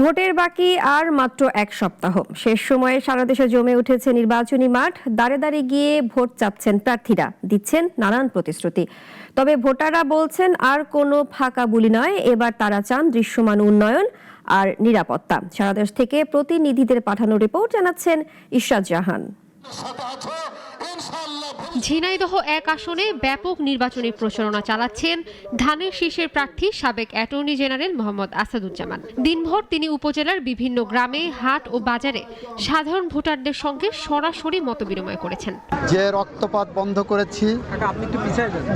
ভোটের বাকি আর মাত্র এক সপ্তাহ। শেষ সময়ে সারা দেশে জমে উঠেছে নির্বাচনী মাঠ। দাঁড়ে দাঁড়িয়ে গিয়ে ভোট চাচ্ছেন প্রার্থীরা, দিচ্ছেন নানান প্রতিশ্রুতি। তবে ভোটাররা বলছেন আর কোনো ফাঁকা বুলি নয়, এবার তারা চান দৃশ্যমান উন্নয়ন আর নিরাপত্তা। সারা দেশ থেকে প্রতিনিধিদের পাঠানো রিপোর্ট জানাচ্ছেন ইশরাত জাহান। ঝিনাইদহ এক আসনে ব্যাপক নির্বাচনী প্রচারণা চালাচ্ছেন ধানের শীষের প্রার্থী সাবেক অ্যাটর্নি জেনারেল মোহাম্মদ আসাদুজ্জামান। দিনভর তিনি উপজেলার বিভিন্ন গ্রামে, হাট ও বাজারে সাধারণ ভোটারদের সঙ্গে সরাসরি মতবিনিময় করেছেন। যে রক্তপাত বন্ধ করেছি,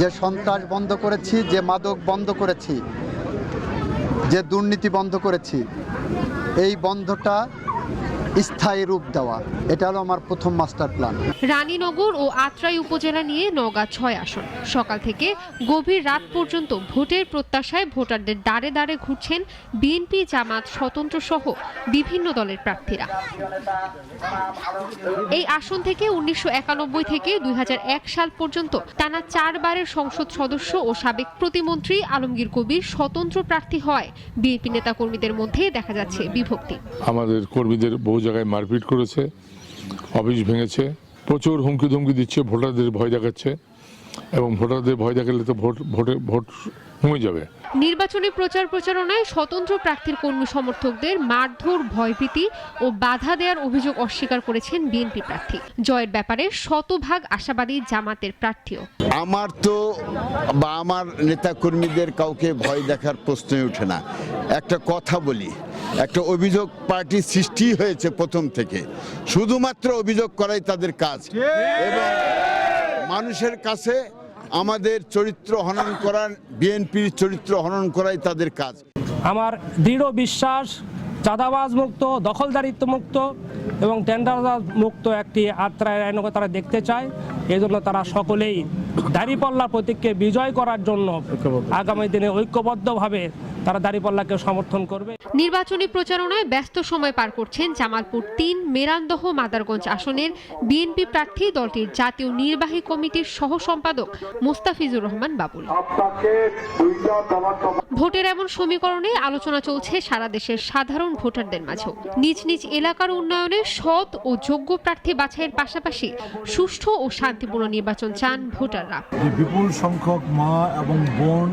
যে সন্ত্রাস বন্ধ করেছি, যে মাদক বন্ধ করেছি, যে দুর্নীতি বন্ধ করেছি, এই বন্ধটা স্থায়ী রূপ দেওয়া, এটা হলো আমার প্রথম মাস্টার প্ল্যান। রানীনগর ও আত্রাই উপজেলা নিয়ে নওগাঁ ৬ আসন। সকাল থেকে গভীর রাত পর্যন্ত ভোটের প্রত্যাশায় ভোটারদের দাঁড়ে দাঁড়ে ঘুরছেন বিএনপি, জামাত, স্বতন্ত্র সহ বিভিন্ন দলের প্রার্থীরা। এই আসন থেকে ১৯৯১ থেকে ২০০১ সাল পর্যন্ত টানা ৪ বারের সংসদ সদস্য ও সাবেক প্রতিমন্ত্রী আলমগীর কবির স্বতন্ত্র প্রার্থী হয়। বিএনপি নেতাকর্মীদের মধ্যে দেখা যাচ্ছে বিভক্তি। আমাদের কর্মীদের বহু জায়গায় মারপিট করেছে, অফিস ভেঙেছে, প্রচুর হুমকি ধুমকি দিচ্ছে, ভোটারদের ভয় দেখাচ্ছে, এবং ভোটারদের ভয় দেখালে তো ভোট কমে যাবে। নির্বাচনী প্রচারণায় স্বতন্ত্র প্রার্থীর কর্মী সমর্থকদের মারধর, ভয়ভীতি ও বাধা দেওয়ার অভিযোগ অস্বীকার করেছেন বিএনপি প্রার্থী। জয়ের ব্যাপারে শতভাগ আশাবাদী জামাতের প্রার্থীও। আমার তো বা আমার নেতা কর্মীদের কাউকে ভয় দেখার প্রশ্নই ওঠে না। একটা কথা বলি, একটা অভিযোগ পার্টি সৃষ্টি হয়েছে প্রথম থেকে, শুধুমাত্র অভিযোগ করাই তাদের কাজ, এবং মানুষের কাছে আমাদের চরিত্র হনন করার, বিএনপির চরিত্র হনন করাই তাদের কাজ। আমার দৃঢ় বিশ্বাস, চাঁদাবাজ মুক্ত, দখলদারিত্ব মুক্ত এবং টেন্ডারবাজ মুক্ত একটি আত্রাই আইনকে তারা দেখতে চায়। এই জন্য তারা সকলেই দাঁড়িপাল্লা প্রতীককে বিজয় করার জন্য আগামী দিনে ঐক্যবদ্ধভাবে তারা দাঁড়িপাল্লাকে সমর্থন করবে। নির্বাচনী প্রচারণায় ব্যস্ত সময় পার করছেন জামালপুর ৩, মেরান্দহ, মাদারগঞ্জ আসনের বিএনপি প্রার্থী, দলটির জাতীয় নির্বাহী কমিটির সহ সম্পাদক মোস্তাফিজুর রহমান বাবুল। ভোটের এমন সমীকরণে আলোচনা চলছে সারা দেশের সাধারণ ভোটারদের মাঝেও। নিজ নিজ এলাকার উন্নয়নে সৎ ও যোগ্য প্রার্থী বাছাইয়ের পাশাপাশি সুষ্ঠু ও শান্তিপূর্ণ নির্বাচন চান ভোটাররা। বিপুল সংখ্যক মা এবং বোন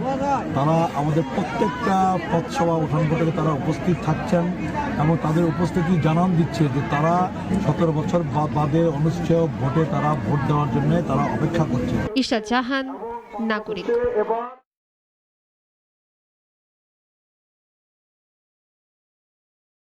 তারা আমাদের প্রত্যেকটা পথসভা উঠান বৈঠকে তারা উপস্থিত থাকছেন, এবং তাদের উপস্থিতি জানান দিচ্ছে যে তারা ১৭ বছর বাদে অনুষ্ঠেয় ভোটে তারা ভোট দেওয়ার জন্য তারা অপেক্ষা করছে। ইশরাত জাহান, নাগরিক।